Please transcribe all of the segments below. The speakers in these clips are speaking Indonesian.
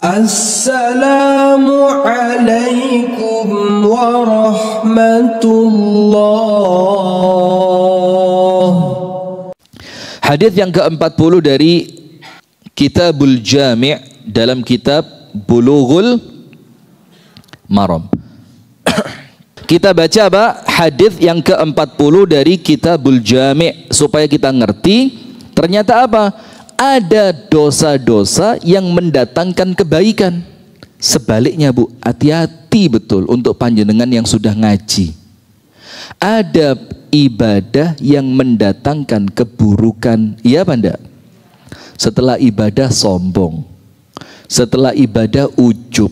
Assalamualaikum warahmatullah. Hadis yang ke-40 dari Kitabul Jami' dalam kitab Bulughul Maram. Kita baca apa? Hadis yang ke-40 dari Kitabul Jami' supaya kita ngerti ternyata apa? Ada dosa-dosa yang mendatangkan kebaikan. Sebaliknya Bu, hati-hati betul untuk panjenengan yang sudah ngaji. Ada ibadah yang mendatangkan keburukan. Iya apa enggak? Setelah ibadah sombong, setelah ibadah ujub,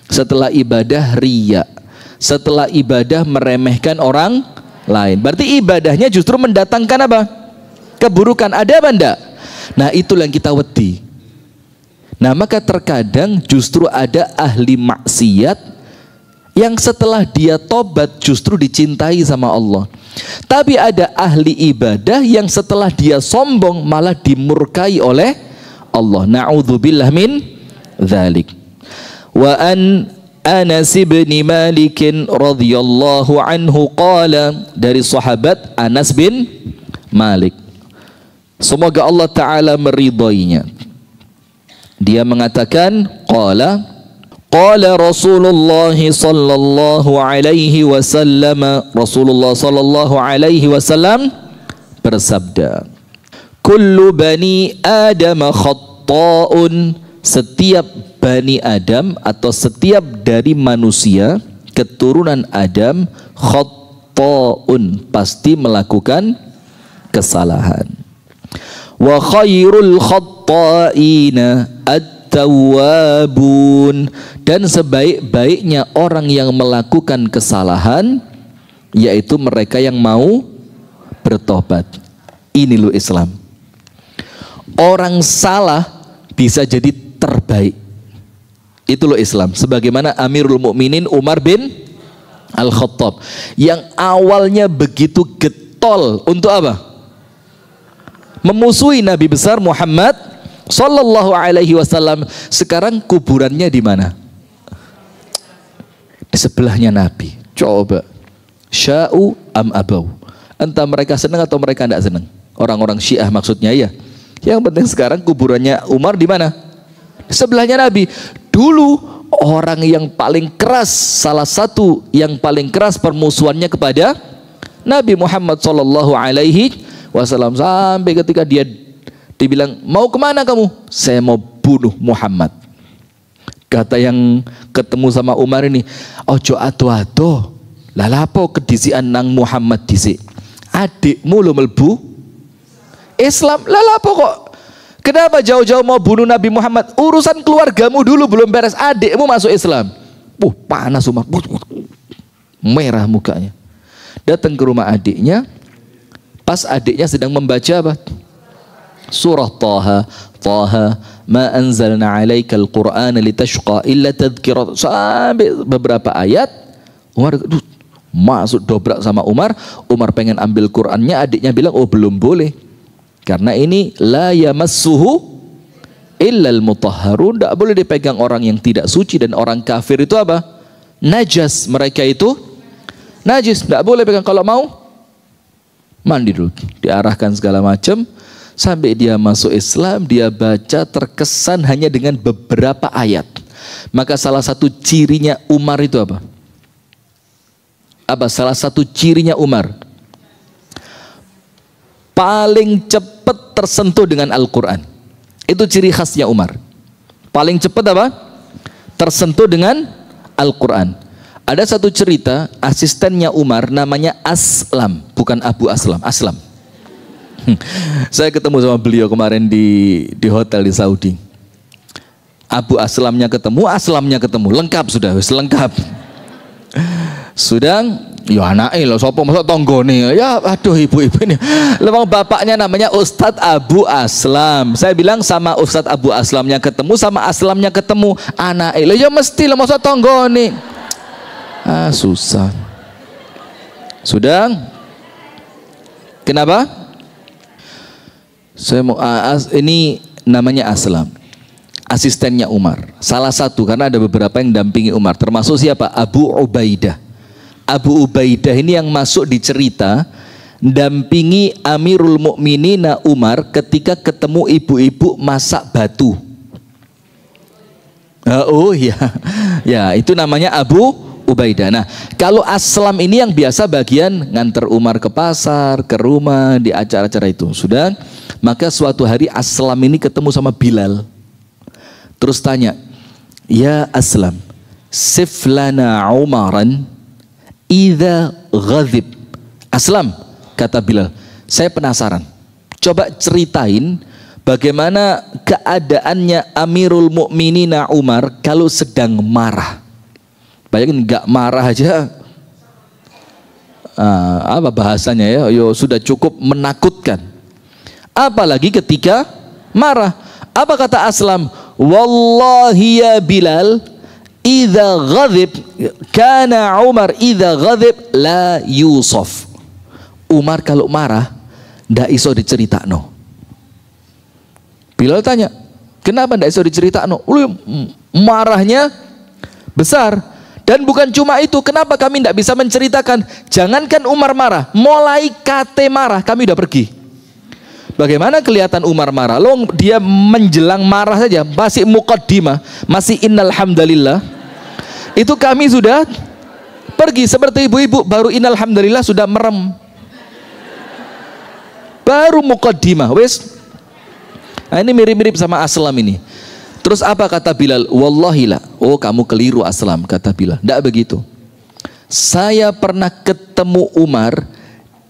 setelah ibadah riya, setelah ibadah meremehkan orang lain. Berarti ibadahnya justru mendatangkan apa? Keburukan. Ada apa enggak? Nah, itulah yang kita wedi. Nah, maka terkadang justru ada ahli maksiat yang setelah dia tobat justru dicintai sama Allah. Tapi ada ahli ibadah yang setelah dia sombong malah dimurkai oleh Allah. Na'udzubillah min dzalik. Wa an Anas bin Malik radhiyallahu anhu qala, dari sahabat Anas bin Malik, semoga Allah Ta'ala meridainya, dia mengatakan, qala Rasulullah sallallahu alaihi wasallam, Rasulullah sallallahu alaihi wasallam bersabda, kullu bani Adam khatta'un, setiap bani Adam atau setiap dari manusia keturunan Adam, khatta'un, pasti melakukan kesalahan. Wa khairul khatta'ina at-tawwabun, dan sebaik-baiknya orang yang melakukan kesalahan yaitu mereka yang mau bertobat. Ini loh Islam. Orang salah bisa jadi terbaik. Itu loh Islam. Sebagaimana Amirul Mukminin Umar bin Al-Khattab yang awalnya begitu getol untuk apa? Memusuhi Nabi besar Muhammad sallallahu alaihi wasallam. Sekarang kuburannya di mana? Di sebelahnya Nabi. Coba, sya'u am abau, entah mereka senang atau mereka tidak senang. Orang-orang Syiah maksudnya ya. Yang penting sekarang kuburannya Umar di mana? Di sebelahnya Nabi. Dulu orang yang paling keras, salah satu yang paling keras permusuhannya kepada Nabi Muhammad sallallahu alaihi wasallam, sampai ketika dia dibilang, mau kemana kamu? Saya mau bunuh Muhammad. Kata yang ketemu sama Umar ini, ojo ado-ado, lalapo kedisian nang Muhammad disi, adikmu lo melbu Islam, lalapo kok, kenapa jauh-jauh mau bunuh Nabi Muhammad? Urusan keluargamu dulu belum beres, adikmu masuk Islam. Panas Umar, merah mukanya. Datang ke rumah adiknya, pas adiknya sedang membaca apa? Surah Taha, ma anzalna alaikal Qur'ana litashqa illa tadhkirat, sampai beberapa ayat. Umar masuk dobrak sama Umar. Umar pengen ambil Qur'annya, adiknya bilang, oh belum boleh, karena ini la yamassuhu illal mutahharun, tidak boleh dipegang orang yang tidak suci, dan orang kafir itu apa? Najas, mereka itu najis, tidak boleh pegang. Kalau mau mandi dulu, diarahkan segala macam sampai dia masuk Islam. Dia baca terkesan hanya dengan beberapa ayat. Maka salah satu cirinya Umar itu apa? Salah satu cirinya Umar, paling cepat tersentuh dengan Al-Quran. Itu ciri khasnya Umar. Paling cepat apa? Tersentuh dengan Al-Quran. Ada satu cerita, asistennya Umar namanya Aslam, bukan Abu Aslam, Aslam. Saya ketemu sama beliau kemarin di hotel di Saudi. Abu Aslamnya ketemu, Aslamnya ketemu, lengkap sudah, wis lengkap. Sudah, ya anake lho, sapa masa tanggane. Ya aduh ibu-ibu ini. Lewang bapaknya namanya Ustadz Abu Aslam. Saya bilang sama Ustadz Abu Aslamnya ketemu, sama Aslamnya ketemu, anake lho, ya mesti lho masa tanggane. Susah. Sudah. Kenapa? Saya mau ini namanya Aslam. asistennya Umar. Salah satu, karena ada beberapa yang dampingi Umar. Termasuk siapa? Abu Ubaidah. Abu Ubaidah ini yang masuk di cerita dampingi Amirul Mukminina Umar ketika ketemu ibu-ibu masak batu. Oh ya, ya itu namanya Abu Ubaidah. Nah, kalau Aslam ini yang biasa bagian nganter Umar ke pasar, ke rumah, di acara-acara itu. Sudah, maka suatu hari Aslam ini ketemu sama Bilal. Terus tanya, ya Aslam, sif lana Umaran idza ghadib. Aslam, kata Bilal, saya penasaran. Coba ceritain bagaimana keadaannya Amirul Mukminina Umar kalau sedang marah. Bayangin nggak marah aja, apa bahasanya ya? Yo sudah cukup menakutkan. Apalagi ketika marah. Apa kata Aslam? Wallahi ya Bilal, idza ghadib kana Umar idza ghadib la yusaf. Umar kalau marah ndak iso diceritakno. Bilal tanya, kenapa ndak iso diceritakno? Marahnya besar. Dan bukan cuma itu, kenapa kami tidak bisa menceritakan? Jangankan Umar marah, mulai kate marah kami udah pergi. Bagaimana kelihatan Umar marah? Loh, dia menjelang marah saja masih muqaddimah, masih innal hamdalillah. Itu kami sudah pergi. Seperti ibu-ibu baru innal hamdalillah sudah merem. Baru muqaddimah, wes. Nah, ini mirip-mirip sama Aslam ini. Terus apa kata Bilal? Wallahi la. Oh, kamu keliru Aslam, kata Bilal. Tidak begitu. Saya pernah ketemu Umar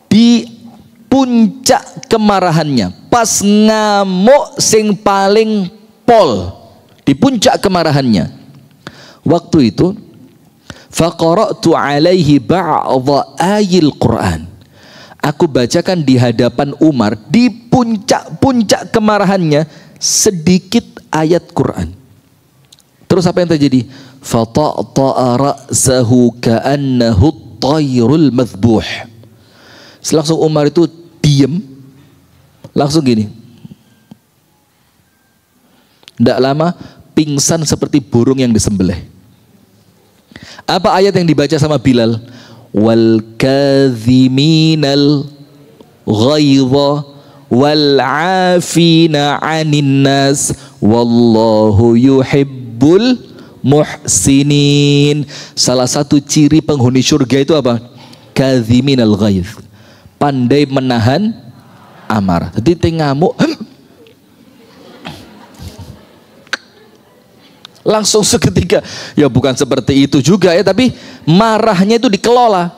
di puncak kemarahannya, pas ngamuk sing paling pol, di puncak kemarahannya. Waktu itu faqara'tu alaihi ba'dha ayil Quran. Aku bacakan di hadapan Umar di puncak-puncak kemarahannya sedikit ayat Quran. Terus apa yang terjadi? Fata'ta'a ra'sahu ka'annahu at-tayrul madhbuh. Langsung Umar itu diem, langsung gini. Tidak lama pingsan seperti burung yang disembelih. Apa ayat yang dibaca sama Bilal? Wal kadhiminal ghaidha wal 'afina 'anil nas wallahu yuhibbul muhsinin. Salah satu ciri penghuni surga itu apa? Kadhiminal ghaidh, pandai menahan amarah. Jadi tengamuk langsung seketika. Ya bukan seperti itu juga ya, tapi marahnya itu dikelola.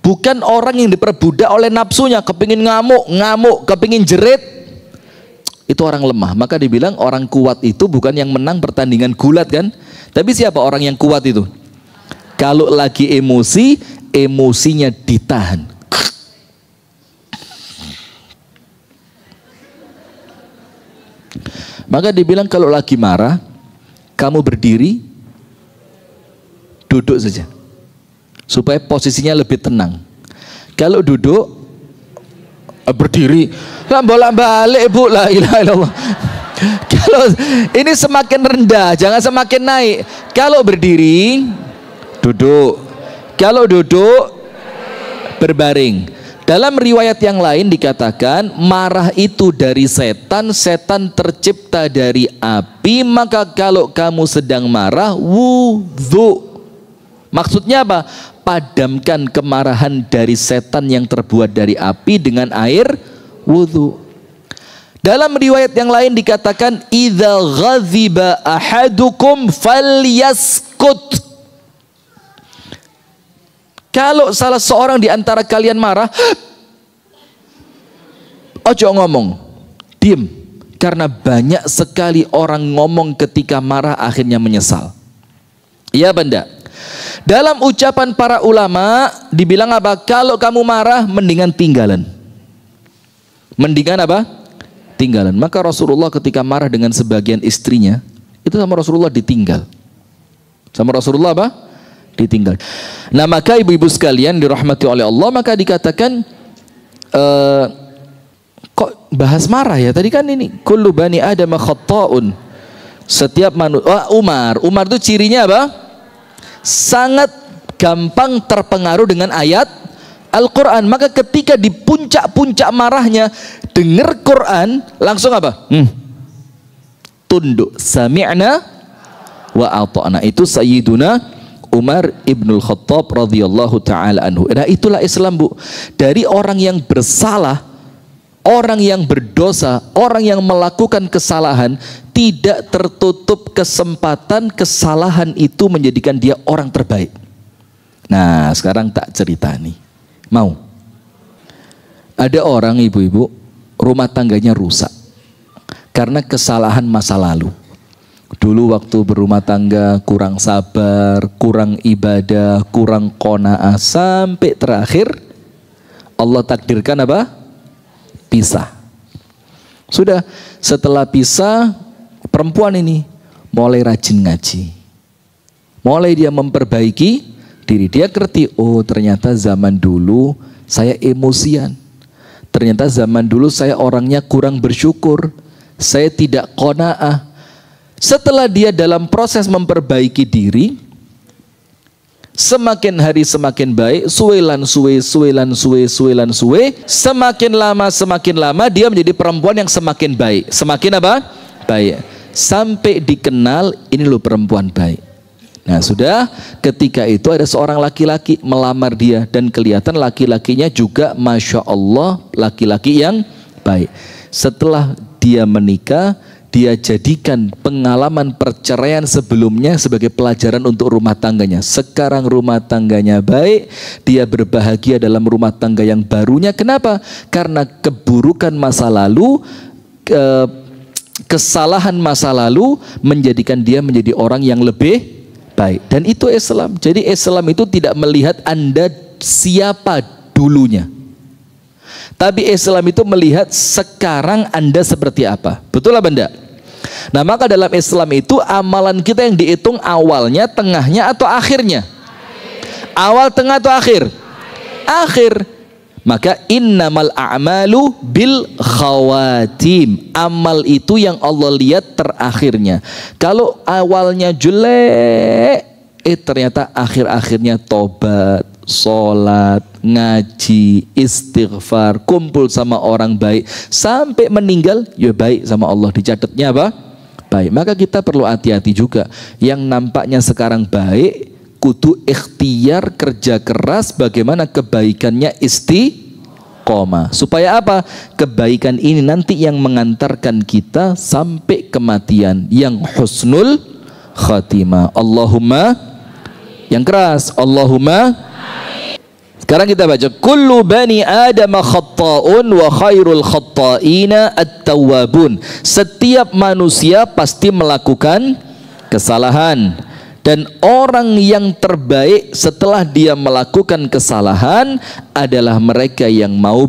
Bukan orang yang diperbudak oleh nafsunya, kepingin ngamuk, kepingin jerit. Itu orang lemah. Maka dibilang orang kuat itu bukan yang menang pertandingan gulat kan, tapi siapa orang yang kuat itu? Kalau lagi emosi, emosinya ditahan. Maka dibilang kalau lagi marah, kamu berdiri, duduk saja, supaya posisinya lebih tenang. Kalau duduk, berdiri, bolak-balik bu, la ilaha illallah. Kalau ini semakin rendah, jangan semakin naik. Kalau berdiri, duduk. Kalau duduk, berbaring. Dalam riwayat yang lain dikatakan marah itu dari setan, setan tercipta dari api. Maka kalau kamu sedang marah, wudhu. Maksudnya apa? Padamkan kemarahan dari setan yang terbuat dari api dengan air wudhu. Dalam riwayat yang lain dikatakan idza ghadhiba ahadukum falyaskut. Kalau salah seorang di antara kalian marah, ojo ngomong, diam. Karena banyak sekali orang ngomong ketika marah akhirnya menyesal. Iya benda. Dalam ucapan para ulama dibilang apa? Kalau kamu marah mendingan tinggalan. Mendingan apa? Tinggalan. Maka Rasulullah ketika marah dengan sebagian istrinya, itu sama Rasulullah ditinggal. Sama Rasulullah apa? Ditinggal. Nah maka ibu-ibu sekalian dirahmati oleh Allah, maka dikatakan kok bahas marah ya? Tadi kan ini kullu bani Adam khatta'un. Setiap manusia, Umar itu cirinya apa? Sangat gampang terpengaruh dengan ayat Al-Quran. Maka ketika di puncak-puncak marahnya dengar Quran, langsung apa? Tunduk. Sami'na wa ata'na. Itu Sayyiduna Umar ibnul Khattab radhiyallahu ta'ala anhu. Nah itulah Islam, Bu. Dari orang yang bersalah, orang yang berdosa, orang yang melakukan kesalahan, tidak tertutup kesempatan kesalahan itu menjadikan dia orang terbaik. Nah sekarang tak cerita nih. Mau? Ada orang, ibu-ibu, rumah tangganya rusak karena kesalahan masa lalu. Dulu waktu berumah tangga kurang sabar, kurang ibadah, kurang qanaah, sampai terakhir Allah takdirkan apa? Pisah. Sudah, setelah pisah, perempuan ini mulai rajin ngaji. Mulai dia memperbaiki diri. Dia ngerti, oh ternyata zaman dulu saya emosian. Ternyata zaman dulu saya orangnya kurang bersyukur. Saya tidak qanaah. Setelah dia dalam proses memperbaiki diri, semakin hari semakin baik, semakin lama dia menjadi perempuan yang semakin baik. Semakin apa? Baik. Sampai dikenal, ini loh perempuan baik. Nah sudah, ketika itu ada seorang laki-laki melamar dia, dan kelihatan laki-lakinya juga Masya Allah laki-laki yang baik. Setelah dia menikah, dia jadikan pengalaman perceraian sebelumnya sebagai pelajaran untuk rumah tangganya. Sekarang rumah tangganya baik, dia berbahagia dalam rumah tangga yang barunya. Kenapa? Karena keburukan masa lalu, kesalahan masa lalu menjadikan dia menjadi orang yang lebih baik. Dan itu Islam. Jadi Islam itu tidak melihat Anda siapa dulunya, tapi Islam itu melihat sekarang Anda seperti apa. Betul lah benda? Nah maka dalam Islam itu amalan kita yang dihitung awalnya, tengahnya atau akhirnya? Awal, tengah atau akhir? Akhir. Maka innamal a'malu bil khawatim. Amal itu yang Allah lihat terakhirnya. Kalau awalnya jelek, ternyata akhir-akhirnya tobat, sholat, ngaji, istighfar, kumpul sama orang baik, sampai meninggal ya baik sama Allah, dicatatnya apa? Baik. Maka kita perlu hati-hati juga. Yang nampaknya sekarang baik, kudu ikhtiar, kerja keras bagaimana kebaikannya istiqomah. Supaya apa? Kebaikan ini nanti yang mengantarkan kita sampai kematian yang husnul khatimah. Allahumma, yang keras, Allahumma. Sekarang kita baca, kullu bani Adam khatta'un wa khairul khatta'ina at-tawwabun. Setiap manusia pasti melakukan kesalahan, dan orang yang terbaik setelah dia melakukan kesalahan adalah mereka yang mau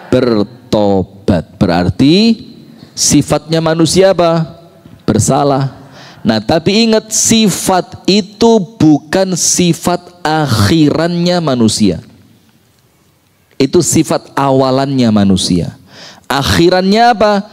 bertobat. Berarti sifatnya manusia apa? Bersalah. Nah tapi ingat, sifat itu bukan sifat akhirannya manusia. Itu sifat awalannya manusia. Akhirannya apa?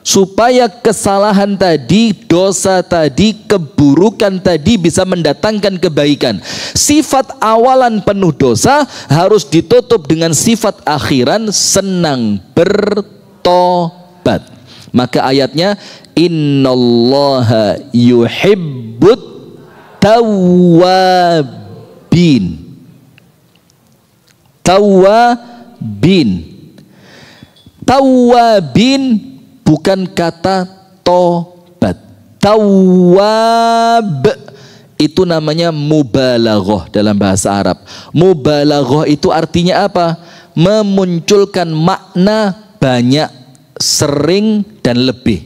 Supaya kesalahan tadi, dosa tadi, keburukan tadi bisa mendatangkan kebaikan. Sifat awalan penuh dosa harus ditutup dengan sifat akhiran senang bertobat. Maka ayatnya, innallaha yuhibbut tawwabin. Tawwabin bukan kata tobat. Tawwab itu namanya mubalaghah dalam bahasa Arab. Mubalaghah itu artinya apa? Memunculkan makna banyak, sering, dan lebih.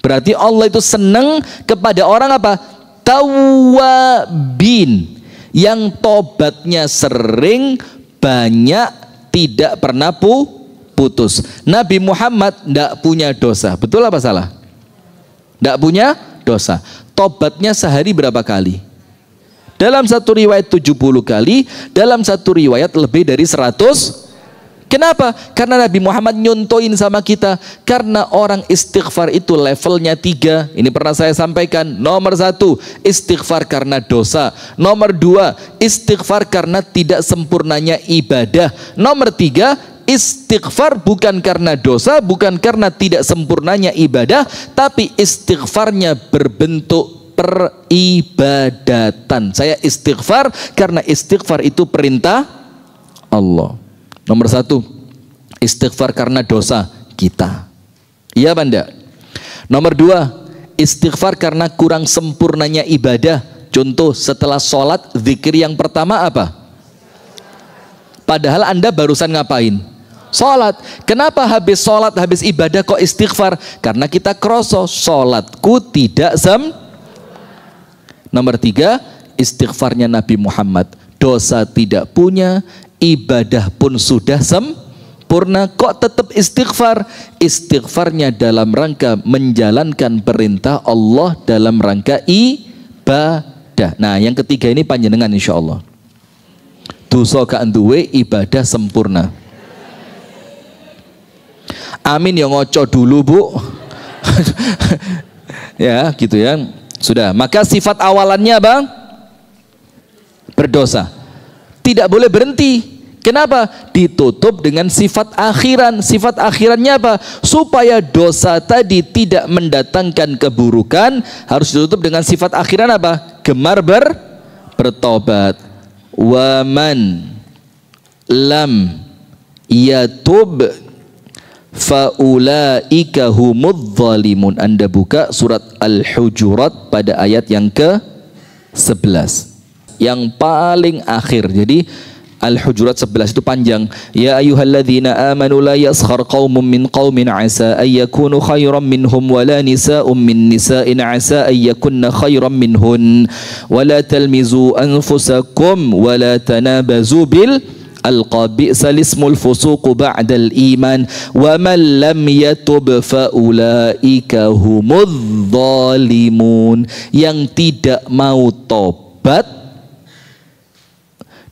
Berarti Allah itu senang kepada orang apa? Tawwabin, yang tobatnya sering, banyak, tidak pernah putus. Nabi Muhammad tidak punya dosa. Betul apa salah? Tidak punya dosa. Tobatnya sehari berapa kali? Dalam satu riwayat 70 kali, dalam satu riwayat lebih dari 100 Kenapa? Karena Nabi Muhammad nyontoin sama kita. Karena orang istighfar itu levelnya 3. Ini pernah saya sampaikan. Nomor 1, istighfar karena dosa. Nomor 2, istighfar karena tidak sempurnanya ibadah. Nomor 3, istighfar bukan karena dosa, bukan karena tidak sempurnanya ibadah, tapi istighfarnya berbentuk peribadatan. Saya istighfar karena istighfar itu perintah Allah. Nomor 1, istighfar karena dosa kita. Iya Banda. Nomor 2, istighfar karena kurang sempurnanya ibadah. Contoh, setelah sholat, zikir yang pertama apa? Padahal Anda barusan ngapain? Sholat. Kenapa habis sholat, habis ibadah kok istighfar? Karena kita kroso, sholatku tidak Nomor 3, istighfarnya Nabi Muhammad. Dosa tidak punya, ibadah pun sudah sempurna, kok tetap istighfar? Istighfarnya dalam rangka menjalankan perintah Allah, dalam rangka ibadah. Nah, yang ketiga ini panjenengan insya Allah. Dosa gak duwe, ibadah sempurna. Amin ya, ngoco dulu Bu. Ya gitu ya. Sudah, maka sifat awalannya Bang, berdosa. Tidak boleh berhenti. Kenapa? Ditutup dengan sifat akhiran. Sifat akhirannya apa? Supaya dosa tadi tidak mendatangkan keburukan, harus ditutup dengan sifat akhiran apa? Gemar bertobat. Wa man lam yatub faulaika humudz zalimun. Anda buka surat Al-Hujurat pada ayat yang ke-11. Yang paling akhir. Jadi Al-Hujurat 11 itu panjang. Ya ayyuhalladzina amanu la yaskhar qaumun min qaumin asa ayyakunu khairan minhum wala nisa'un min nisa'in asa ayyakunna khairan minhun wala talmizu anfusakum wala tanabazu bil alqabi salismul fusuqu ba'dal iman wa man lam yatub fa ulaika humudz zalimun. Yang tidak mau tobat,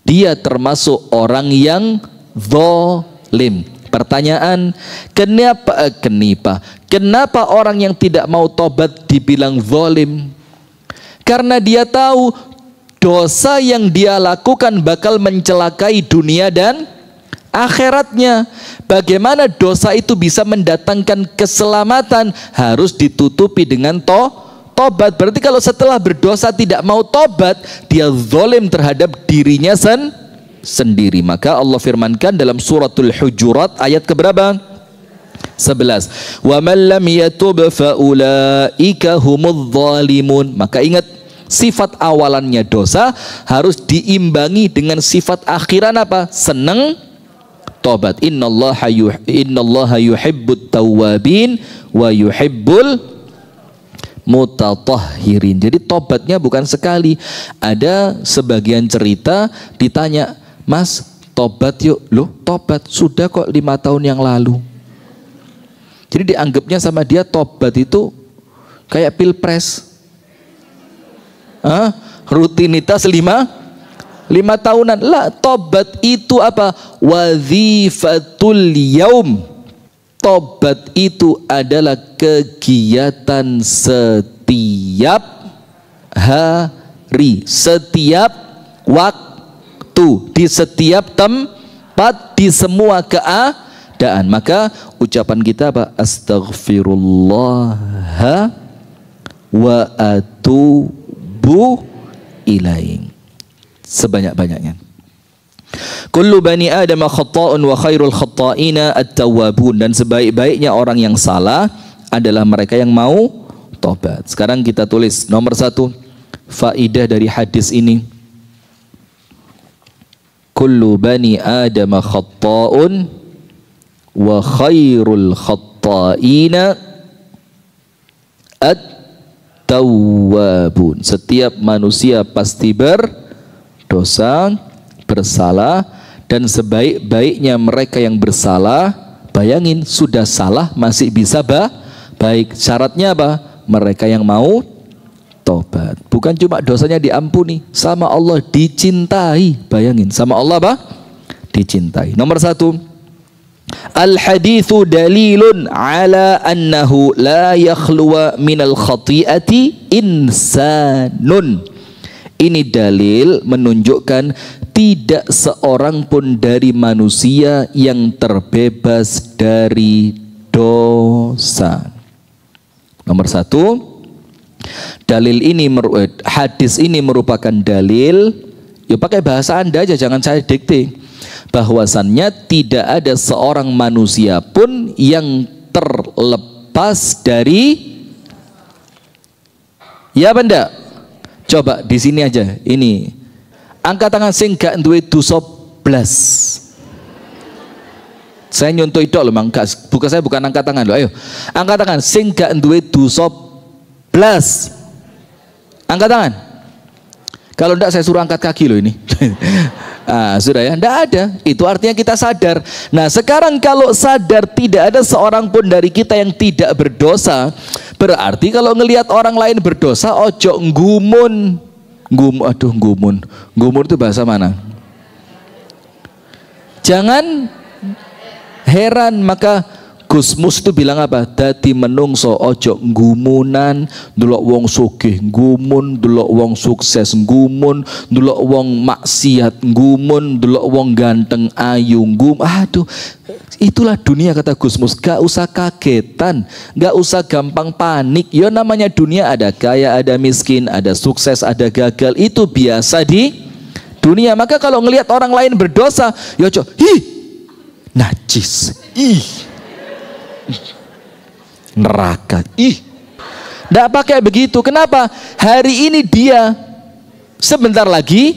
dia termasuk orang yang zalim. Pertanyaan, kenapa orang yang tidak mau tobat dibilang zalim? Karena dia tahu dosa yang dia lakukan bakal mencelakai dunia dan akhiratnya. Bagaimana dosa itu bisa mendatangkan keselamatan? Harus ditutupi dengan tobat. Berarti kalau setelah berdosa tidak mau tobat, dia zalim terhadap dirinya sendiri. Maka Allah firmankan dalam suratul Hujurat ayat keberapa? 11. Wa man lam yatub fa ulaika humudz zalimun. Maka ingat, sifat awalannya dosa harus diimbangi dengan sifat akhiran apa? Senang tobat. Innallaha yuhibbut tawwabin wa yuhibbul mutatahhirin. Jadi tobatnya bukan sekali. Ada sebagian cerita ditanya, Mas tobat yuk. Loh tobat? Sudah kok 5 tahun yang lalu. Jadi dianggapnya sama dia tobat itu kayak pilpres. Rutinitas 5 tahunan. Lah, tobat itu apa? Wazifatul yaum. Tobat itu adalah kegiatan setiap hari, setiap waktu, di setiap tempat, di semua keadaan. Maka ucapan kita apa? Astaghfirullah wa atubu ilaih. Sebanyak-banyaknya. Kullu bani Adam khata'un wa khairul khata'ina at-tawwabun. Dan sebaik-baiknya orang yang salah adalah mereka yang mau tobat. Sekarang kita tulis nomor 1 faidah dari hadis ini. Kullu bani Adam khata'un wa khairul khata'ina at-tawwabun. Setiap manusia pasti berdosa, bersalah, dan sebaik-baiknya mereka yang bersalah, bayangin sudah salah masih bisa baik. Syaratnya apa? Mereka yang mau tobat. Bukan cuma dosanya diampuni, sama Allah dicintai. Bayangin, sama Allah apa? Dicintai. Nomor 1, Al-haditsu dalilun ala annahu la yakhluwa minal khati'ati insanun. Ini dalil menunjukkan tidak seorang pun dari manusia yang terbebas dari dosa. Nomor satu, dalil ini, hadis ini merupakan dalil, ya pakai bahasa Anda aja, jangan saya dikte, bahwasannya tidak ada seorang manusia pun yang terlepas dari, ya benda. Coba di sini aja, ini angkat tangan sing gak duwe dosa blas. Saya nyontoh itu loh, bukan saya bukan angkat tangan loh. Ayo, angkat tangan sing gak duwe dosa blas. Angkat tangan. Kalau enggak saya suruh angkat kaki loh ini. Sudah ya, enggak ada. Itu artinya kita sadar. Nah, sekarang kalau sadar tidak ada seorang pun dari kita yang tidak berdosa, berarti kalau ngelihat orang lain berdosa, ojo nggumun. Nggumun itu bahasa mana? Jangan heran. Maka Gus Mus itu bilang apa? Dadi menungso ojo ngumunan, ndelok wong sugih ngumun, ndelok wong sukses ngumun, ndelok wong maksiat ngumun, ndelok wong ganteng ayu aduh, itulah dunia kata Gus Mus. Gak usah kagetan, gak usah gampang panik. Ya namanya dunia, ada kaya, ada miskin, ada sukses, ada gagal. Itu biasa di dunia. Maka kalau ngelihat orang lain berdosa, ya ojo, najis, neraka, nggak pakai begitu. Kenapa? Hari ini dia, sebentar lagi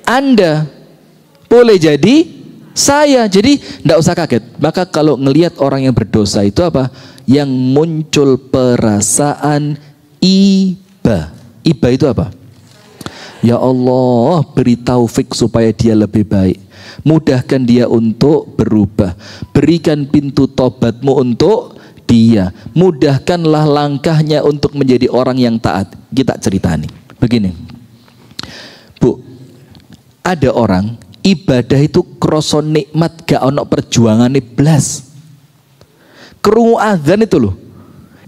Anda, boleh jadi saya. Jadi nggak usah kaget. Maka kalau ngelihat orang yang berdosa itu apa? Yang muncul perasaan iba. Iba itu apa? Ya Allah, beri taufik supaya dia lebih baik. Mudahkan dia untuk berubah. Berikan pintu tobatmu untuk dia. Mudahkanlah langkahnya untuk menjadi orang yang taat. Kita ceritani begini, Bu, ada orang ibadah itu kroso nikmat, gak ono perjuangan blas. Krungu azan itu loh,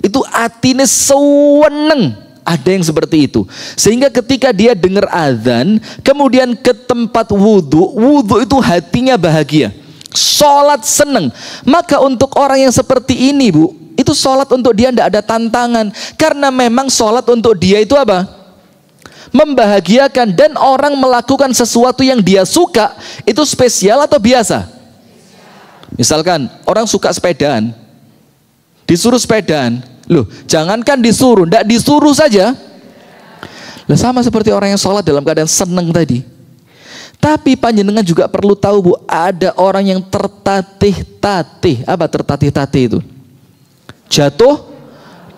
itu atine seneng. Ada yang seperti itu, sehingga ketika dia dengar azan kemudian ke tempat wudhu itu hatinya bahagia, sholat seneng. Maka untuk orang yang seperti ini, Bu, itu sholat untuk dia tidak ada tantangan, karena memang sholat untuk dia itu apa? Membahagiakan. Dan orang melakukan sesuatu yang dia suka itu spesial atau biasa? Misalkan orang suka sepedaan, disuruh sepedaan, loh, jangankan disuruh, ndak disuruh saja. Lah sama seperti orang yang sholat dalam keadaan seneng tadi. Tapi panjenengan juga perlu tahu, Bu, ada orang yang tertatih-tatih. Apa tertatih-tatih itu? Jatuh,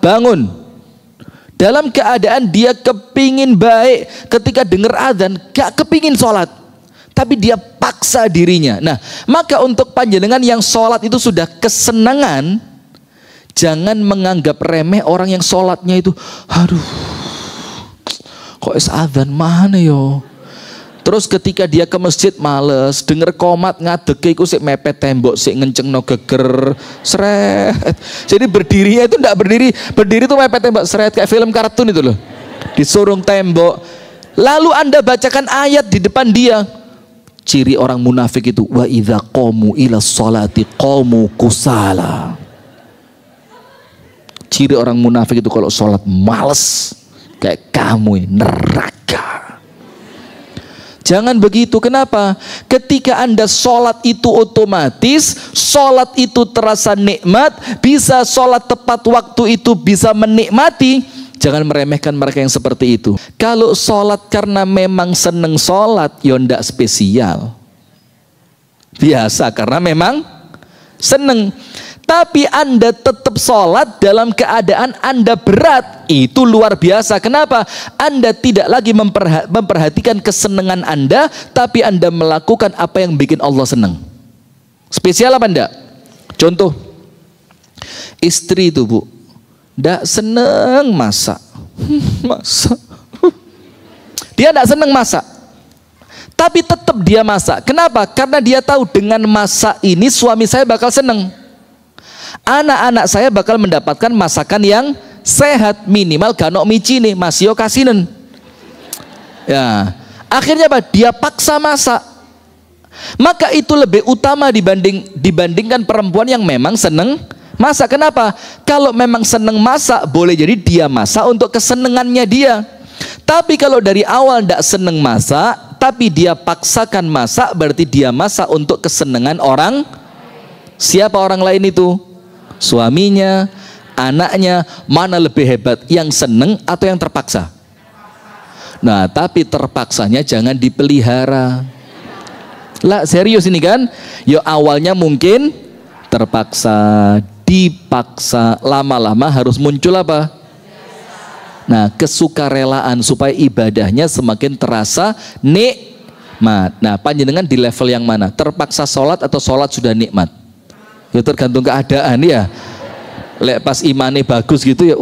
bangun. Dalam keadaan dia kepingin baik, ketika dengar azan gak kepingin sholat, tapi dia paksa dirinya. Nah, maka untuk panjenengan yang sholat itu sudah kesenangan, jangan menganggap remeh orang yang sholatnya itu, aduh, kok azan mana yo. Terus ketika dia ke masjid males, denger komat ngadeke iku sik mepet tembok, sik ngencengno geger, seret. Jadi berdirinya itu enggak berdiri tuh mepet tembok, seret, kayak film kartun itu loh. Disurung tembok. Lalu Anda bacakan ayat di depan dia. Ciri orang munafik itu, wa idza qamu ila sholati qamu kusala. Ciri orang munafik itu kalau sholat males, kayak kamu, neraka. Jangan begitu. Kenapa? Ketika Anda sholat itu otomatis, sholat itu terasa nikmat, bisa sholat tepat waktu itu bisa menikmati. Jangan meremehkan mereka yang seperti itu. Kalau sholat karena memang seneng sholat, ya ndak spesial, biasa karena memang seneng. Tapi Anda tetap sholat dalam keadaan Anda berat, itu luar biasa. Kenapa? Anda tidak lagi memperhatikan kesenangan Anda, tapi Anda melakukan apa yang bikin Allah senang. Spesial apa enggak? Contoh, istri itu, Bu, enggak seneng masak. Masak. Dia enggak seneng masak. Tapi tetap dia masak. Kenapa? Karena dia tahu dengan masak ini suami saya bakal seneng. Anak-anak saya bakal mendapatkan masakan yang sehat, minimal ganok micine, masio kasinen. Ya, akhirnya apa? Dia paksa masak. Maka itu lebih utama dibandingkan perempuan yang memang seneng masak. Kenapa? Kalau memang seneng masak, boleh jadi dia masak untuk kesenengannya dia. Tapi kalau dari awal tidak seneng masak, tapi dia paksakan masak, berarti dia masak untuk kesenangan orang. Siapa orang lain itu? Suaminya, anaknya. Mana lebih hebat, yang seneng atau yang terpaksa? Nah, tapi terpaksanya jangan dipelihara. Lah, serius ini kan? Ya awalnya mungkin terpaksa, dipaksa, lama-lama harus muncul apa? Nah, kesukarelaan supaya ibadahnya semakin terasa nikmat. Nah, panjenengan di level yang mana? Terpaksa sholat atau sholat sudah nikmat? Ya tergantung keadaan ya. Lek pas imane bagus gitu ya,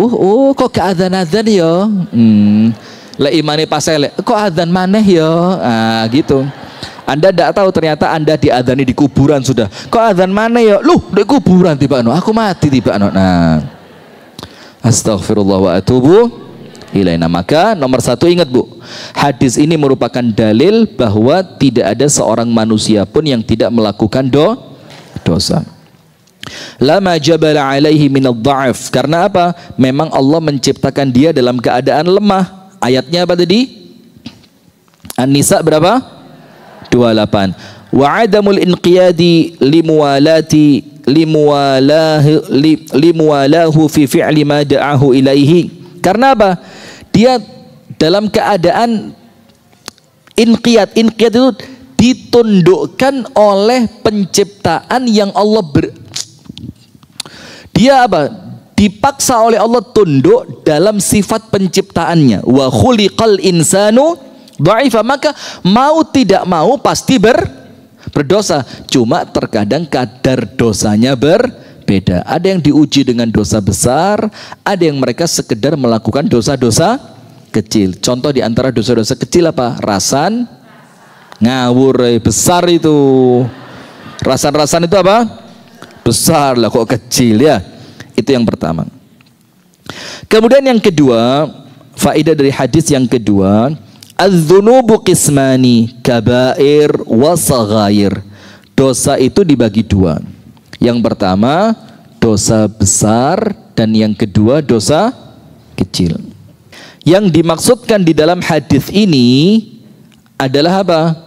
kok gak adzan-adzan ya. Lek imane pas elek, kok adzan maneh ya. Ah, gitu. Anda tidak tahu ternyata Anda diadzani di kuburan sudah. Kok adzan mana ya? Loh, di kuburan tiba no. Aku mati tiba no. Nah, astagfirullah wa atubu ilaina. Maka nomor satu ingat Bu, hadis ini merupakan dalil bahwa tidak ada seorang manusia pun yang tidak melakukan dosa. Lama jabala alaihi minadh dha'af. Karena apa? Memang Allah menciptakan dia dalam keadaan lemah. Ayatnya apa tadi? An-Nisa berapa? 28. Wa adamul inqiyadi limuwalahu fi fi'li ma da'ahu ilaihi. Karena apa? Dia dalam keadaan inqiyad. Inqiyad itu ditundukkan oleh penciptaan yang Allah dia apa? Dipaksa oleh Allah tunduk dalam sifat penciptaannya. Wa khuliqal insanu dha'ifa, maka mau tidak mau pasti berdosa. Cuma terkadang kadar dosanya berbeda. Ada yang diuji dengan dosa besar, ada yang mereka sekedar melakukan dosa-dosa kecil. Contoh di antara dosa-dosa kecil apa? Rasan ngawur besar itu. Rasan-rasan itu apa? Besar lah, kok kecil ya. Itu yang pertama. Kemudian yang kedua, faedah dari hadis yang kedua, adz-dzunubu qismani, kabair wa saghair. Dosa itu dibagi dua. Yang pertama dosa besar dan yang kedua dosa kecil. Yang dimaksudkan di dalam hadis ini adalah apa?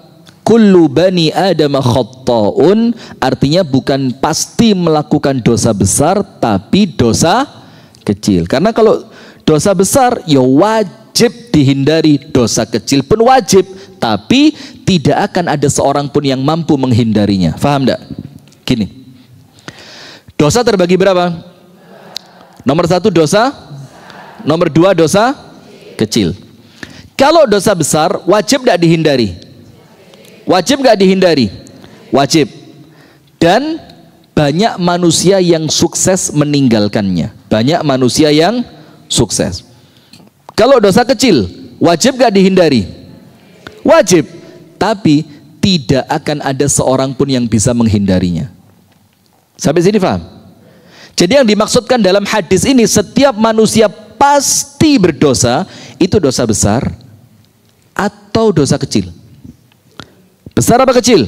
Kullu bani Adam khatta'un, artinya bukan pasti melakukan dosa besar tapi dosa kecil. Karena kalau dosa besar ya wajib dihindari, dosa kecil pun wajib, tapi tidak akan ada seorang pun yang mampu menghindarinya. Faham enggak? Gini, dosa terbagi berapa? Nomor satu dosa, nomor dua dosa kecil. Kalau dosa besar wajib enggak dihindari? Wajib enggak dihindari? Wajib. Dan banyak manusia yang sukses meninggalkannya. Banyak manusia yang sukses. Kalau dosa kecil wajib gak dihindari? Wajib. Tapi tidak akan ada seorang pun yang bisa menghindarinya. Sampai sini paham? Jadi yang dimaksudkan dalam hadis ini, setiap manusia pasti berdosa. Itu dosa besar atau dosa kecil? Besar apa kecil?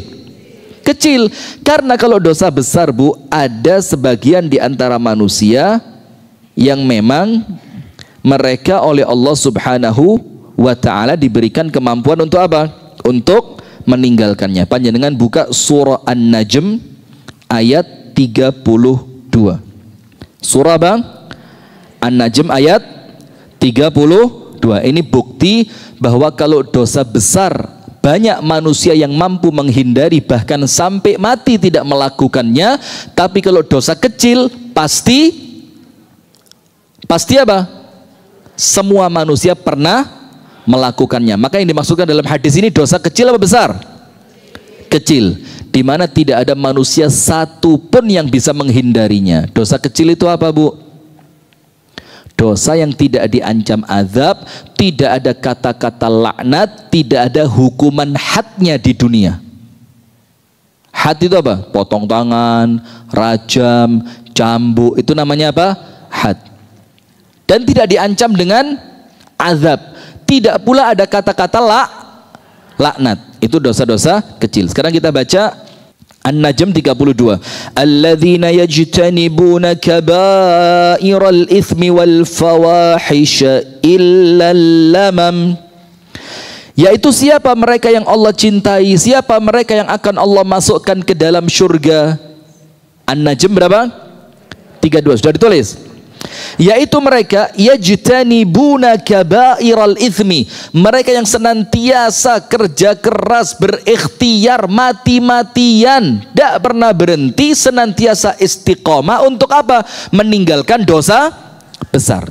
Kecil. Karena kalau dosa besar Bu, ada sebagian di antara manusia yang memang mereka oleh Allah Subhanahu wa ta'ala diberikan kemampuan untuk apa? Untuk meninggalkannya. Panjenengan buka surah An-Najm ayat 32. Surah bang? An-Najm ayat 32. Ini bukti bahwa kalau dosa besar banyak manusia yang mampu menghindari, bahkan sampai mati tidak melakukannya. Tapi kalau dosa kecil pasti apa? Semua manusia pernah melakukannya. Maka yang dimaksudkan dalam hadis ini dosa kecil apa besar? Kecil. Di mana tidak ada manusia satu pun yang bisa menghindarinya. Dosa kecil itu apa Bu? Dosa yang tidak diancam azab, tidak ada kata-kata laknat, tidak ada hukuman hadnya di dunia. Had itu apa? Potong tangan, rajam, cambuk, itu namanya apa? Had. Dan tidak diancam dengan azab. Tidak pula ada kata-kata laknat. Itu dosa-dosa kecil. Sekarang kita baca An-Najm 32. Alladzina yajtanibuna kaba'iral itsmi wal fawahisha illa lamam. Yaitu siapa mereka yang Allah cintai, siapa mereka yang akan Allah masukkan ke dalam surga. An-Najm berapa? 32. Sudah ditulis? Yaitu mereka yajtanibuna kaba'iral itsmi, mereka yang senantiasa kerja keras, berikhtiar mati-matian, tidak pernah berhenti, senantiasa istiqomah untuk apa? Meninggalkan dosa besar.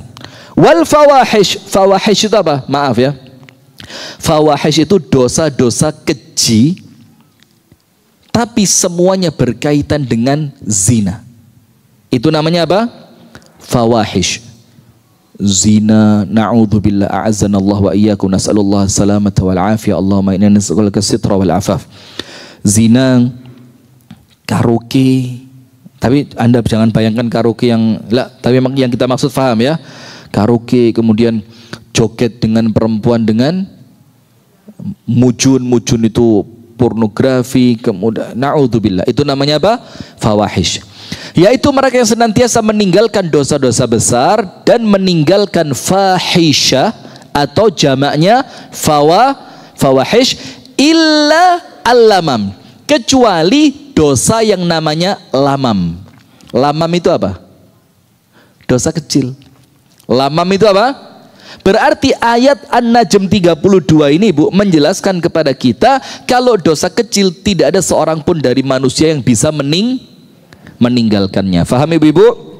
Wal fawahish, fawahish itu apa? Maaf ya, fawahish itu dosa-dosa keji tapi semuanya berkaitan dengan zina. Itu namanya apa? Fawahish. Zina, na'udzubillah, a'azzanallah wa iyyakum, nas'alullah salamata wal afiyah, Allahumma inna nas'aluka sitra wal afaf. Zina, karaoke. Tapi Anda jangan bayangkan karaoke yang tapi memang yang kita maksud paham ya. Karaoke, kemudian joget dengan perempuan dengan mujun itu pornografi, kemudian na'udzubillah. Itu namanya apa? Fawahish. Yaitu mereka yang senantiasa meninggalkan dosa-dosa besar dan meninggalkan fahisha atau jamaknya fawahish illa al-lamam, kecuali dosa yang namanya lamam. Lamam itu apa? Dosa kecil. Lamam itu apa? Berarti ayat An-Najm 32 ini Bu menjelaskan kepada kita kalau dosa kecil tidak ada seorang pun dari manusia yang bisa meninggalkannya. Faham ibu-ibu?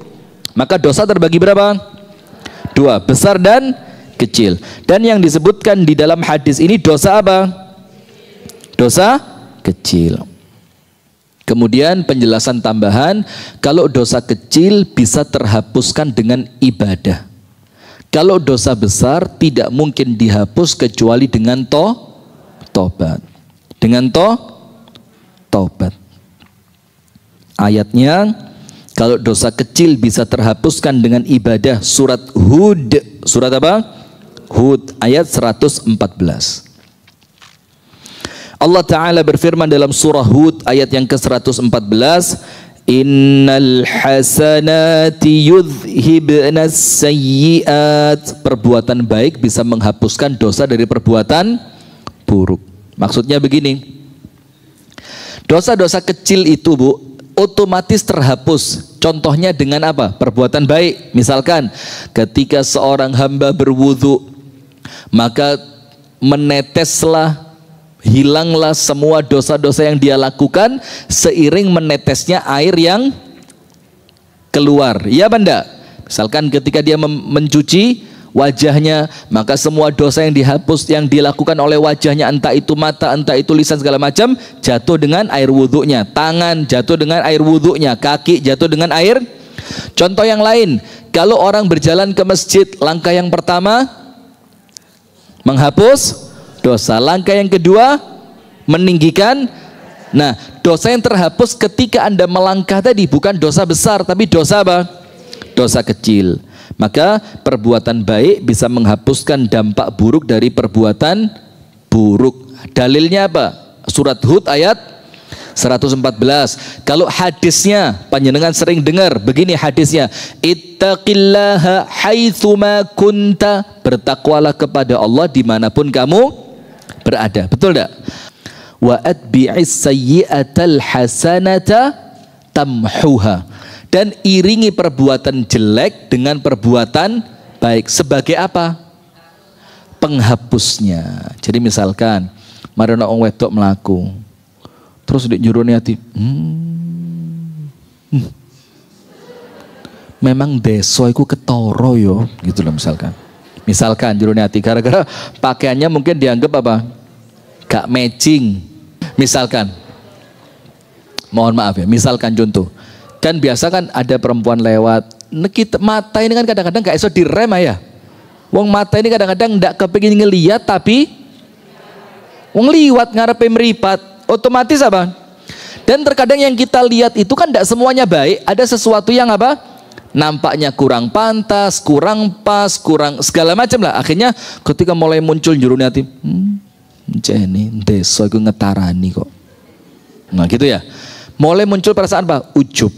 Maka dosa terbagi berapa? Dua, besar dan kecil. Dan yang disebutkan di dalam hadis ini dosa apa? Dosa kecil. Kemudian penjelasan tambahan, kalau dosa kecil bisa terhapuskan dengan ibadah. Kalau dosa besar tidak mungkin dihapus kecuali dengan tobat. Dengan tobat. Ayatnya, kalau dosa kecil bisa terhapuskan dengan ibadah, surat Hud. Surat apa? Hud ayat 114. Allah Ta'ala berfirman dalam surah Hud ayat yang ke-114, Innal hasanati yudhibnas sayyiat. Perbuatan baik bisa menghapuskan dosa dari perbuatan buruk. Maksudnya begini, dosa-dosa kecil itu Bu otomatis terhapus. Contohnya dengan apa? Perbuatan baik. Misalkan ketika seorang hamba berwudu, maka meneteslah, hilanglah semua dosa-dosa yang dia lakukan seiring menetesnya air yang keluar. Iya benda. Misalkan ketika dia mencuci wajahnya, maka semua dosa yang dihapus yang dilakukan oleh wajahnya, entah itu mata, entah itu lisan, segala macam, jatuh dengan air wudhunya. Tangan jatuh dengan air wudhunya, kaki jatuh dengan air. Contoh yang lain, kalau orang berjalan ke masjid, langkah yang pertama menghapus dosa, langkah yang kedua meninggikan. Nah, dosa yang terhapus ketika Anda melangkah tadi bukan dosa besar, tapi dosa apa? Dosa kecil. Maka perbuatan baik bisa menghapuskan dampak buruk dari perbuatan buruk. Dalilnya apa? Surat Hud ayat 114. Kalau hadisnya panjenengan sering dengar, begini hadisnya, ittaqillaha haitsuma kunta, bertakwalah kepada Allah dimanapun kamu berada. Betul tidak? Wa atbi'is sayyi'atal hasanata tamhuha, dan iringi perbuatan jelek dengan perbuatan baik. Sebagai apa? Penghapusnya. Jadi misalkan marana wong wedok melaku, terus di jurone ati, memang deso iku ketoro yo, gitu loh misalkan. Misalkan jurone ati gara-gara pakaiannya mungkin dianggap apa? Gak matching. Misalkan, mohon maaf ya, misalkan contoh, kan biasa kan ada perempuan lewat, kita mata ini kan kadang-kadang gak iso direm ya. Wong mata ini kadang-kadang ndak kepengin ngelihat tapi wong liwat ngarepe meripat, otomatis apa? Dan terkadang yang kita lihat itu kan ndak semuanya baik, ada sesuatu yang apa? Nampaknya kurang pantas, kurang pas, kurang segala macam lah. Akhirnya ketika mulai muncul jurune hati, jene desa iku ngetarani kok. Nah, gitu ya. Mulai muncul perasaan apa? Ujub.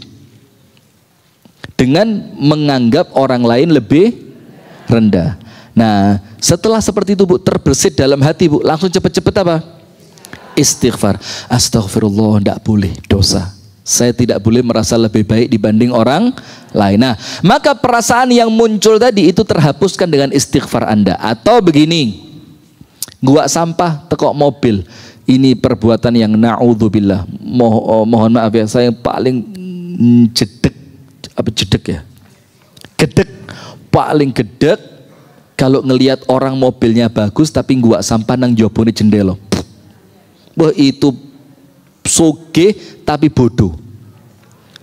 Dengan menganggap orang lain lebih rendah. Nah, setelah seperti itu Bu, terbersit dalam hati Bu, langsung cepet-cepet apa? Istighfar. Astagfirullah, tidak boleh dosa. Saya tidak boleh merasa lebih baik dibanding orang lain. Nah, maka perasaan yang muncul tadi itu terhapuskan dengan istighfar Anda. Atau begini, gua sampah tekok mobil. Ini perbuatan yang na'udzubillah. Mohon maaf ya, saya yang paling jedek ya. Gedek, paling gedek kalau ngelihat orang mobilnya bagus tapi gua sampah nang jobone jendela. Wah, itu soge tapi bodoh.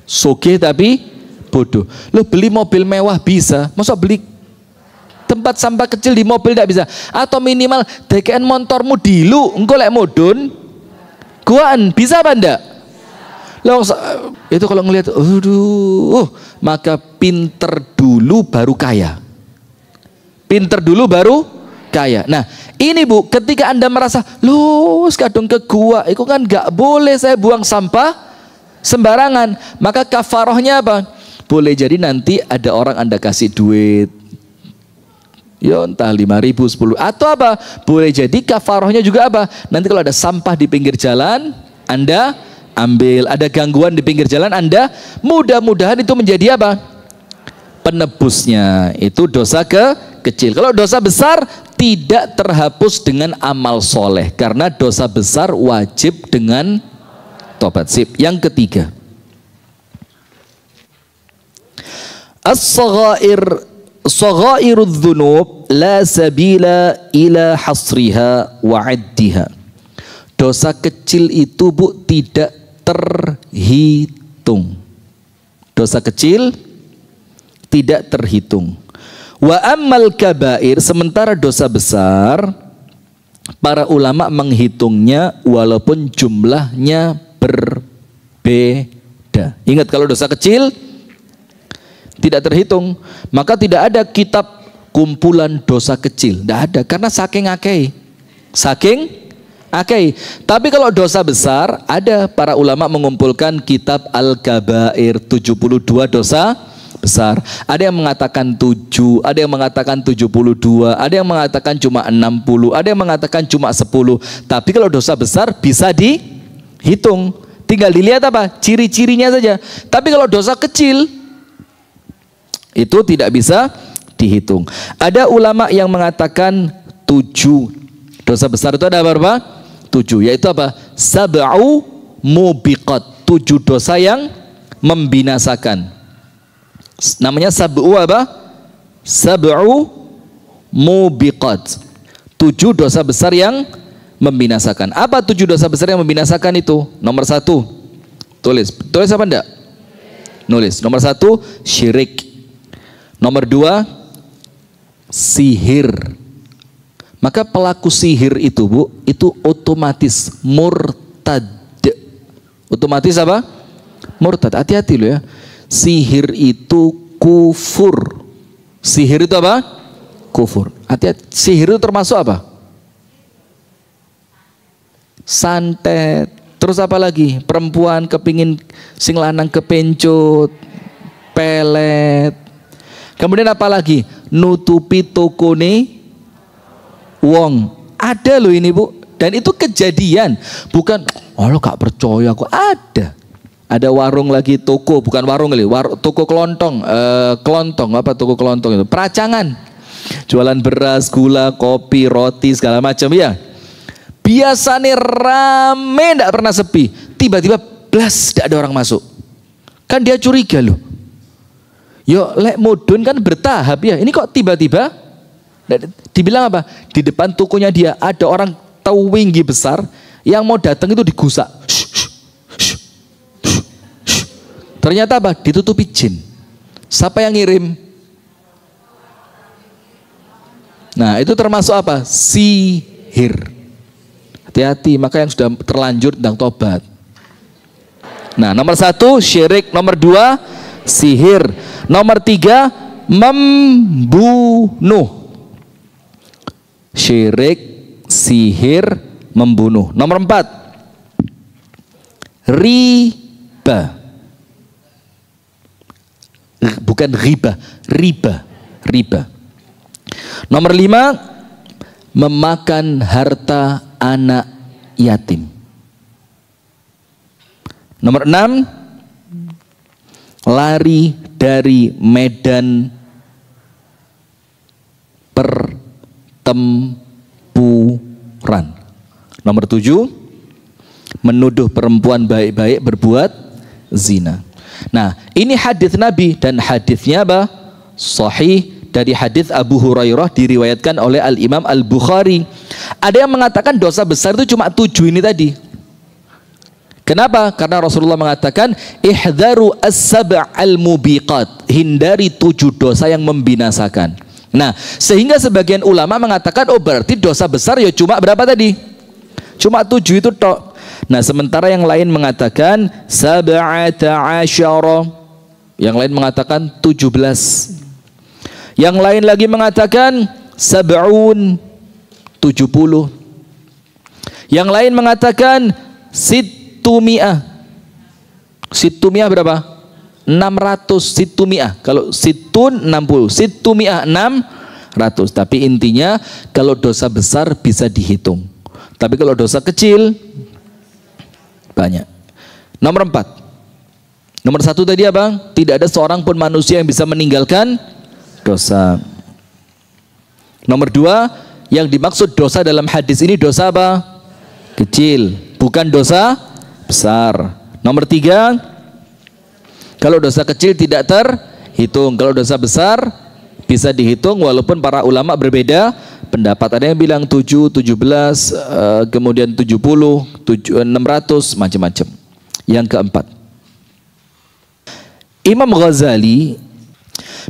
Soge tapi bodoh. Lo beli mobil mewah bisa, masa beli tempat sampah kecil di mobil tidak bisa? Atau minimal DKN motormu dilu, engkau lek mudun guaan, bisa apa enggak? Lo itu kalau ngelihat, maka pinter dulu baru kaya. Pinter dulu baru kaya. Nah, ini Bu, ketika Anda merasa, loh, kadung ke gua, itu kan nggak boleh saya buang sampah sembarangan. Maka kafarohnya apa? Boleh jadi nanti ada orang Anda kasih duit, ya entah 5.000, 10, atau apa? Boleh jadi kafarohnya juga apa? Nanti kalau ada sampah di pinggir jalan, Anda ambil. Ada gangguan di pinggir jalan, Anda mudah-mudahan itu menjadi apa? Penebusnya. Itu dosa kecil. Kalau dosa besar tidak terhapus dengan amal soleh, karena dosa besar wajib dengan tobat. Sip. Yang ketiga, as-saghairudz dzunub la sabila ila hasriha wa 'addiha. Dosa kecil itu Bu tidak terhitung. Dosa kecil tidak terhitung. Wa ammal kabair, sementara dosa besar para ulama menghitungnya walaupun jumlahnya berbeda. Ingat, kalau dosa kecil tidak terhitung, maka tidak ada kitab kumpulan dosa kecil, tidak ada, karena saking akei. Tapi kalau dosa besar, ada, para ulama mengumpulkan kitab Al-Kabair, 72 dosa besar. Ada yang mengatakan 7, ada yang mengatakan 72, ada yang mengatakan cuma 60, ada yang mengatakan cuma 10. Tapi kalau dosa besar bisa dihitung, tinggal dilihat apa? Ciri-cirinya saja. Tapi kalau dosa kecil itu tidak bisa dihitung. Ada ulama yang mengatakan 7 dosa besar itu ada berapa? 7, yaitu apa? Sab'u mubiqat, 7 dosa yang membinasakan. Namanya sab'u apa? Sab'u mubiqat, 7 dosa besar yang membinasakan. Apa 7 dosa besar yang membinasakan itu? Nomor 1, tulis apa enggak? Nulis. Nomor 1, syirik. Nomor 2, sihir. Maka pelaku sihir itu Bu, itu otomatis murtad. Otomatis apa? Murtad. Hati-hati loh ya. Sihir itu kufur. Sihir itu apa? Kufur. Hati-hati. Sihir itu termasuk apa? Santet. Terus apa lagi? Perempuan kepingin sing lanang kepencut, pelet. Kemudian apa lagi? Nutupi tokone wong. Ada loh ini Bu. Dan itu kejadian. Bukan, oh lo gak percaya aku. Ada warung lagi, toko, bukan warung kali, toko kelontong, apa toko kelontong itu? Peracangan, jualan beras, gula, kopi, roti, segala macam ya. Biasanya rame, tidak pernah sepi. Tiba-tiba blas, tidak ada orang masuk. Kan dia curiga loh. Yo, lek mudun kan bertahap ya. Ini kok tiba-tiba? Dibilang apa? Di depan tokonya dia ada orang tawinggi besar yang mau datang itu digusak. Ternyata apa? Ditutupi jin. Siapa yang ngirim? Nah, itu termasuk apa? Sihir. Hati-hati, maka yang sudah terlanjur tentang tobat. Nah, nomor 1 syirik, nomor 2 sihir, nomor 3 membunuh. Syirik, sihir, membunuh. Nomor 4 riba. Bukan riba, riba. Nomor 5 memakan harta anak yatim. Nomor 6 lari dari medan pertempuran. Nomor 7 menuduh perempuan baik-baik berbuat zina. Nah, ini hadis Nabi, dan hadisnya apa? Sahih, dari hadis Abu Hurairah, diriwayatkan oleh Al-Imam Al-Bukhari. Ada yang mengatakan dosa besar itu cuma 7 ini tadi. Kenapa? Karena Rasulullah mengatakan ihdharu as-sab'al mubiqat, hindari 7 dosa yang membinasakan. Nah, sehingga sebagian ulama mengatakan, oh berarti dosa besar ya cuma berapa tadi? Cuma 7 itu tok. Nah, sementara yang lain mengatakan sab'ata asyara, yang lain mengatakan 17, yang lain lagi mengatakan sab'un, 70, yang lain mengatakan situmi'ah. Situmi'ah berapa? 600. Situmi'ah, kalau situn 60, situmi'ah 600. Tapi intinya kalau dosa besar bisa dihitung, tapi kalau dosa kecil banyak. Nomor 4, nomor 1 tadi apa? Tidak ada seorang pun manusia yang bisa meninggalkan dosa. Nomor 2, yang dimaksud dosa dalam hadis ini dosa apa? Kecil, bukan dosa besar. Nomor 3, kalau dosa kecil tidak terhitung, kalau dosa besar bisa dihitung, walaupun para ulama berbeda pendapat. Ada yang bilang 7, 17, kemudian 70, 600, macam-macam. Yang keempat, Imam Ghazali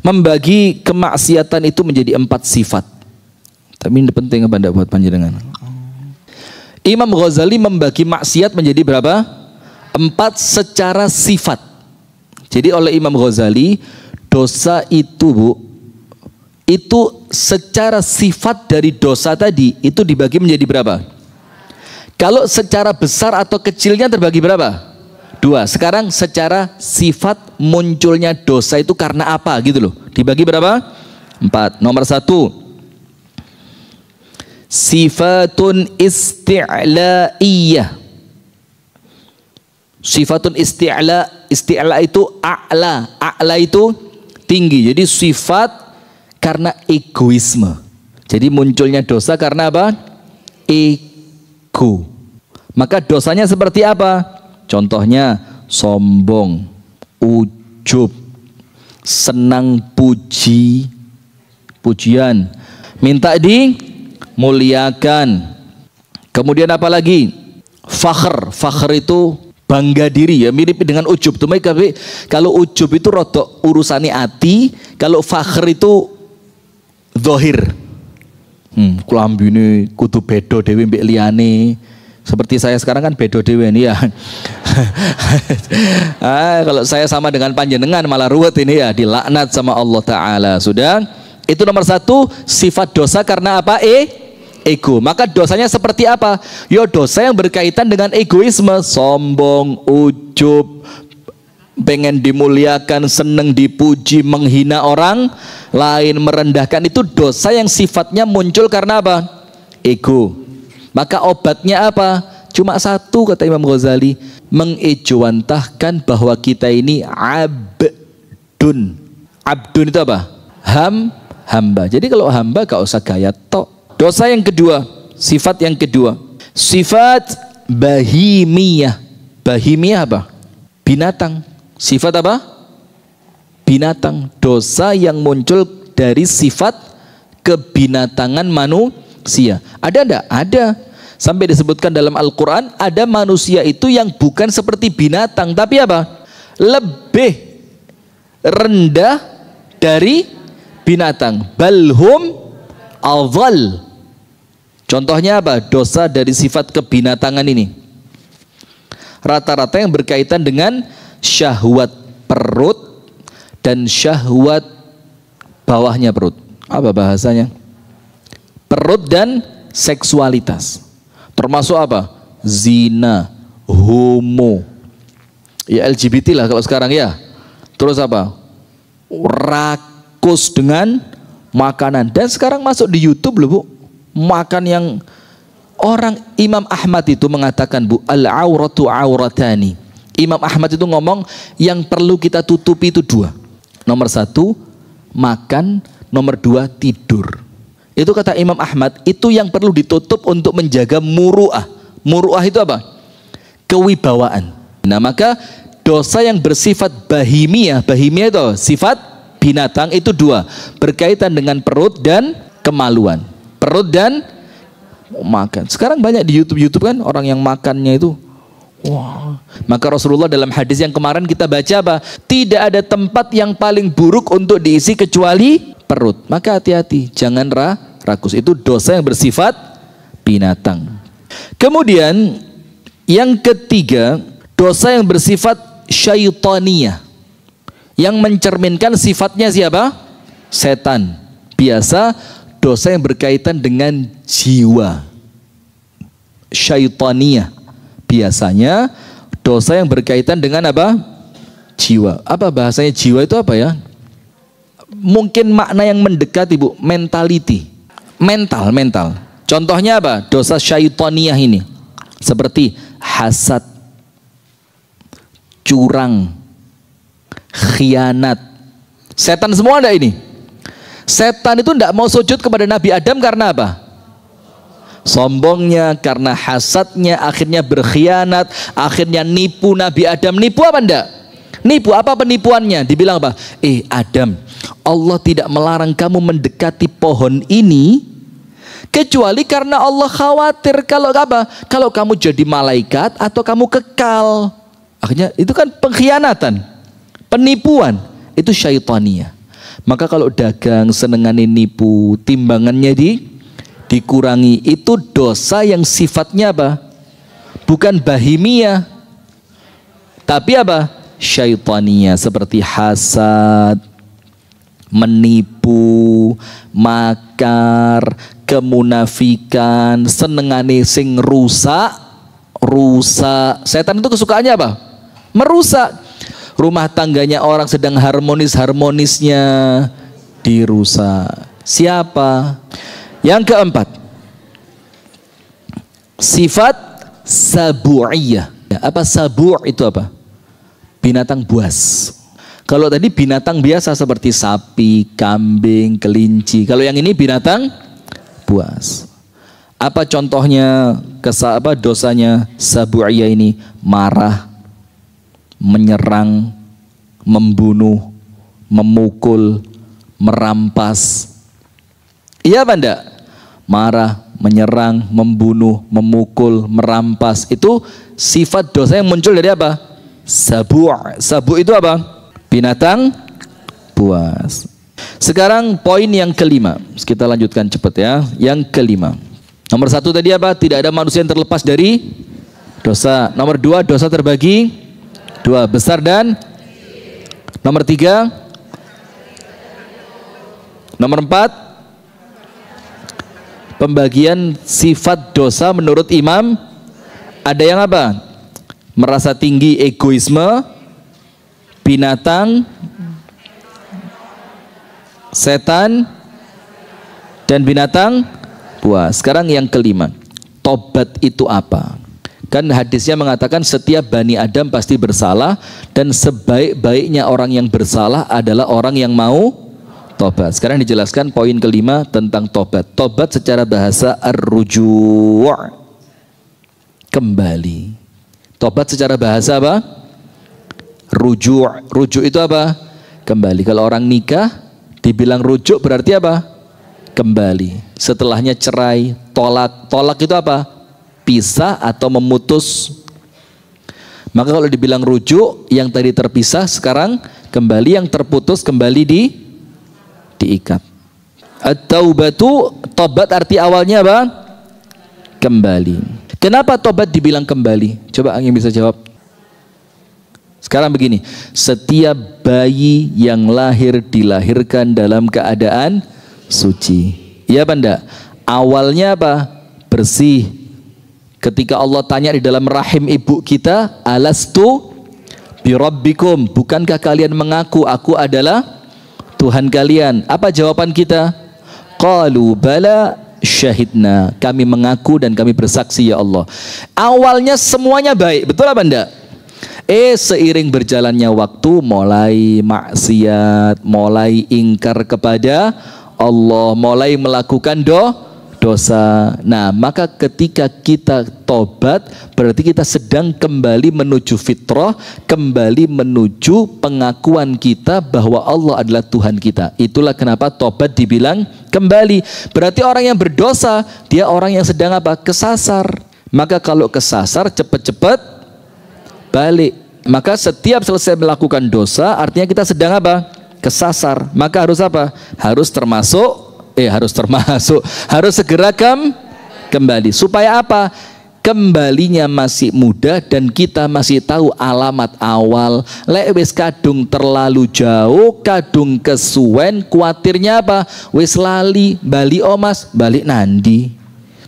membagi kemaksiatan itu menjadi 4 sifat. Tapi ini penting apa enggak buat panjenengan? Imam Ghazali membagi maksiat menjadi berapa? 4 secara sifat. Jadi oleh Imam Ghazali, dosa itu Bu, itu secara sifat dari dosa tadi itu dibagi menjadi berapa? Kalau secara besar atau kecilnya terbagi berapa? 2. Sekarang secara sifat munculnya dosa itu karena apa gitu loh, dibagi berapa? 4. Nomor 1, sifatun isti'la'iyah. Sifatun isti'la, isti'la itu a'la, a'la itu tinggi. Jadi sifat karena egoisme. Jadi munculnya dosa karena apa? Ego. Maka dosanya seperti apa? Contohnya sombong, ujub, senang pujian, minta dimuliakan. Kemudian apa lagi? Fakhr. Fakhr itu bangga diri, ya mirip dengan ujub. Tapi kalau ujub itu rodok urusannya hati, kalau fakhr itu zahir. Klambine kudu beda dhewe mbek liyane. Seperti saya sekarang kan beda dhewe ini ya. Kalau saya sama dengan panjenengan malah ruwet ini ya, dilaknat sama Allah Ta'ala. Sudah, itu nomor 1, sifat dosa karena apa? Ego. Maka dosanya seperti apa? Yo, dosa yang berkaitan dengan egoisme, sombong, ujub, pengen dimuliakan, seneng dipuji, menghina orang lain, merendahkan, itu dosa yang sifatnya muncul karena apa? Ego. Maka obatnya apa? Cuma 1 kata Imam Ghazali, mengejawantahkan bahwa kita ini abdun. Abdun itu apa? Hamba. Jadi kalau hamba gak usah gaya tok. Dosa yang kedua, sifat yang kedua, sifat bahimiyah. Bahimiyah apa? Binatang. Sifat apa? Binatang. Dosa yang muncul dari sifat kebinatangan manusia. Ada enggak? Ada. Sampai disebutkan dalam Al-Quran, ada manusia itu yang bukan seperti binatang, tapi apa? Lebih rendah dari binatang. Balhum adhal. Contohnya apa? Dosa dari sifat kebinatangan ini. Rata-rata yang berkaitan dengan syahwat perut dan syahwat bawahnya perut. Apa bahasanya? Perut dan seksualitas. Termasuk apa? Zina, homo. Ya LGBT lah kalau sekarang ya. Terus apa? Rakus dengan makanan. Dan sekarang masuk di YouTube loh, Bu. Makan yang orang Imam Ahmad itu mengatakan, Bu, al-auratu auratani. Imam Ahmad itu ngomong yang perlu kita tutupi itu dua. Nomor satu, makan. Nomor dua, tidur. Itu kata Imam Ahmad, itu yang perlu ditutup untuk menjaga muru'ah. Muru'ah itu apa? Kewibawaan. Nah maka dosa yang bersifat bahimiyah. Bahimiyah itu sifat binatang itu dua. Berkaitan dengan perut dan kemaluan. Perut dan makan. Sekarang banyak di YouTube kan orang yang makannya itu. Wah. Maka Rasulullah dalam hadis yang kemarin kita baca apa? Tidak ada tempat yang paling buruk untuk diisi kecuali perut. Maka hati-hati, jangan rakus. Itu dosa yang bersifat binatang. Kemudian yang ketiga, dosa yang bersifat syaitaniyah. Yang mencerminkan sifatnya siapa? Setan. Biasa dosa yang berkaitan dengan jiwa. Syaitaniyah. Biasanya dosa yang berkaitan dengan apa? Jiwa. Apa bahasanya jiwa itu apa ya? Mungkin makna yang mendekat, Ibu, mentality. Mental. Contohnya apa? Dosa syaitaniyah ini. Seperti hasad, curang, khianat. Setan semua ada ini. Setan itu tidak mau sujud kepada Nabi Adam karena apa? Sombongnya, karena hasadnya, akhirnya berkhianat, akhirnya nipu Nabi Adam. Nipu apa enggak? Nipu. Apa penipuannya? Dibilang apa? Adam, Allah tidak melarang kamu mendekati pohon ini kecuali karena Allah khawatir kalau apa? Kalau kamu jadi malaikat atau kamu kekal. Akhirnya itu kan pengkhianatan, penipuan. Itu syaitaniyah. Maka kalau dagang senengane nipu, timbangannya dikurangi, itu dosa yang sifatnya apa? Bukan bahimiyah, tapi apa? Syaitaniyah. Seperti hasad, menipu, makar, kemunafikan, senengane sing rusak. Setan itu kesukaannya apa? Merusak. Rumah tangganya orang sedang harmonis-harmonisnya dirusak. Siapa? Yang keempat, sifat sabu'iyah. Apa sabu' itu apa? Binatang buas. Kalau tadi binatang biasa seperti sapi, kambing, kelinci. Kalau yang ini binatang buas. Apa contohnya? Dosanya sabu'iyah ini? Marah, menyerang, membunuh, memukul, merampas. Iya apa enggak? Marah, menyerang, membunuh, memukul, merampas. Itu sifat dosa yang muncul dari apa? Sabu'. Sabu' itu apa? Binatang buas. Sekarang poin yang kelima. Kita lanjutkan cepat ya. Yang kelima. Nomor satu tadi apa? Tidak ada manusia yang terlepas dari dosa. Nomor dua, dosa terbagi dua, besar dan nomor tiga. Nomor empat, pembagian sifat dosa menurut imam. Ada yang apa? Merasa tinggi, egoisme, binatang, setan, dan binatang buas. Sekarang yang kelima, tobat itu apa? Kan hadisnya mengatakan setiap Bani Adam pasti bersalah, dan sebaik-baiknya orang yang bersalah adalah orang yang mau tobat. Sekarang dijelaskan poin kelima tentang tobat. Tobat secara bahasa ar-ruju', kembali. Tobat secara bahasa apa? Ruju'. Ruju' itu apa? Kembali. Kalau orang nikah dibilang rujuk berarti apa? Kembali. Setelahnya cerai, tolak. Tolak itu apa? Pisah atau memutus. Maka kalau dibilang rujuk, yang tadi terpisah sekarang kembali, yang terputus kembali diikat. At-taubatu, tobat arti awalnya apa? Kembali. Kenapa tobat dibilang kembali? Coba yang bisa jawab. Sekarang begini, setiap bayi yang lahir dilahirkan dalam keadaan suci. Iya apa enggak? Awalnya apa? Bersih. Ketika Allah tanya di dalam rahim ibu kita, alastu birabbikum, bukankah kalian mengaku aku adalah Tuhan kalian? Apa jawaban kita? Qalu bala syahidna, kami mengaku dan kami bersaksi ya Allah. Awalnya semuanya baik, betul apa enggak? Seiring berjalannya waktu mulai maksiat, mulai ingkar kepada Allah, mulai melakukan dosa. Nah, maka ketika kita tobat berarti kita sedang kembali menuju fitrah, kembali menuju pengakuan kita bahwa Allah adalah Tuhan kita. Itulah kenapa tobat dibilang kembali. Berarti orang yang berdosa, dia orang yang sedang apa? Kesasar. Maka kalau kesasar cepat-cepat balik. Maka setiap selesai melakukan dosa artinya kita sedang apa? Kesasar. Maka harus apa? Harus segera kembali. Supaya apa? Kembalinya masih mudah dan kita masih tahu alamat awal. Lek wis kadung terlalu jauh, kadung kesuwen, kuatirnya apa? Wis lali, bali omas, balik nandi.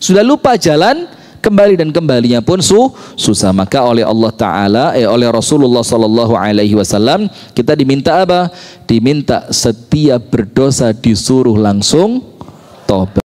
Sudah lupa jalan kembali, dan kembalinya pun susah. Maka oleh Allah Ta'ala, oleh Rasulullah Sallallahu Alaihi Wasallam, kita diminta apa? Diminta setiap berdosa disuruh langsung tobat.